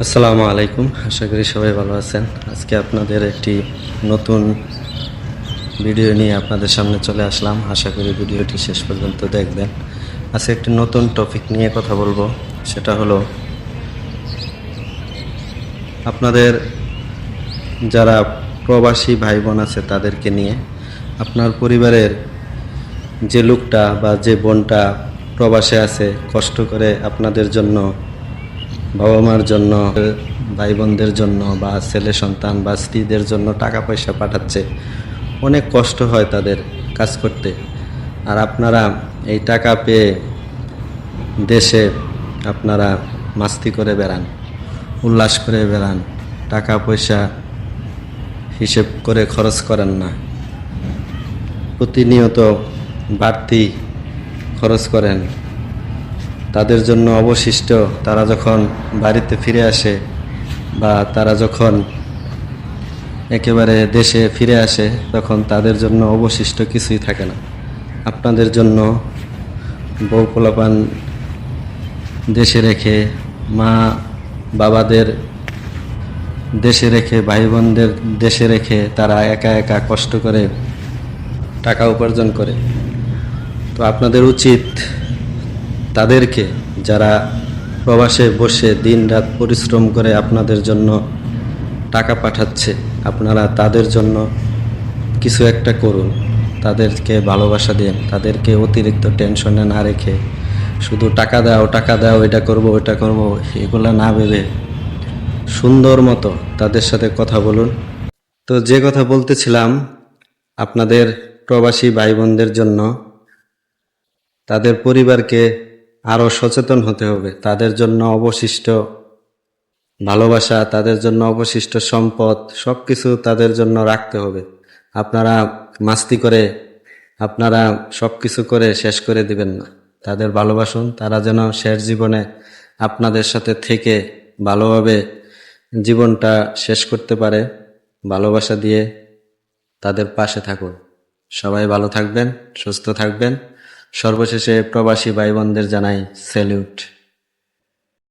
আসসালামু আলাইকুম, আশা করি সবাই ভালো আছেন। আজকে আপনাদের একটি নতুন ভিডিও নিয়ে আপনাদের সামনে চলে আসলাম। আশা করি ভিডিওটি শেষ পর্যন্ত দেখবেন। আজকে একটি নতুন টপিক নিয়ে কথা বলবো, সেটা হলো আপনাদের যারা প্রবাসী ভাই বোন আছে তাদেরকে নিয়ে। আপনার পরিবারের যে লোকটা বা যে বোনটা প্রবাসে আছে, কষ্ট করে আপনাদের জন্য, বাবা মার জন্য, ভাই বোনদের জন্য বা ছেলে সন্তান বা স্ত্রীদের জন্য টাকা পয়সা পাঠাচ্ছে, অনেক কষ্ট হয় তাদের কাজ করতে। আর আপনারা এই টাকা পেয়ে দেশে আপনারা মাস্তি করে বেড়ান, উল্লাস করে বেড়ান, টাকা পয়সা হিসেব করে খরচ করেন না, প্রতিনিয়ত বাড়তি খরচ করেন। তাদের জন্য অবশিষ্ট, তারা যখন বাড়িতে ফিরে আসে বা তারা যখন একেবারে দেশে ফিরে আসে, তখন তাদের জন্য অবশিষ্ট কিছুই থাকে না। আপনাদের জন্য বউ পোলাপান দেশে রেখে, মা বাবাদের দেশে রেখে, ভাই বোনদের দেশে রেখে তারা একা একা কষ্ট করে টাকা উপার্জন করে। তো আপনাদের উচিত তাদেরকে, যারা প্রবাসে বসে দিনরাত পরিশ্রম করে আপনাদের জন্য টাকা পাঠাচ্ছে, আপনারা তাদের জন্য কিছু একটা করুন। তাদেরকে ভালোবাসা দিন, তাদেরকে অতিরিক্ত টেনশনে না রেখে, শুধু টাকা দাও টাকা দাও, এটা করব ওটা করব এগুলো না ভেবে সুন্দর মতো তাদের সাথে কথা বলুন। তো যে কথা বলতেছিলাম, আপনাদের প্রবাসী ভাই বোনদের জন্য তাদের পরিবারকে আরও সচেতন হতে হবে। তাদের জন্য অবশিষ্ট ভালোবাসা, তাদের জন্য অবশিষ্ট সম্পদ সব কিছু তাদের জন্য রাখতে হবে। আপনারা মাস্তি করে, আপনারা সব কিছু করে শেষ করে দিবেন না। তাদের ভালোবাসুন, তারা যেন শেষ জীবনে আপনাদের সাথে থেকে ভালোভাবে জীবনটা শেষ করতে পারে। ভালোবাসা দিয়ে তাদের পাশে থাকুন। সবাই ভালো থাকবেন, সুস্থ থাকবেন। সর্বশেষে প্রবাসী ভাই বোনদের জানাই স্যালিউট।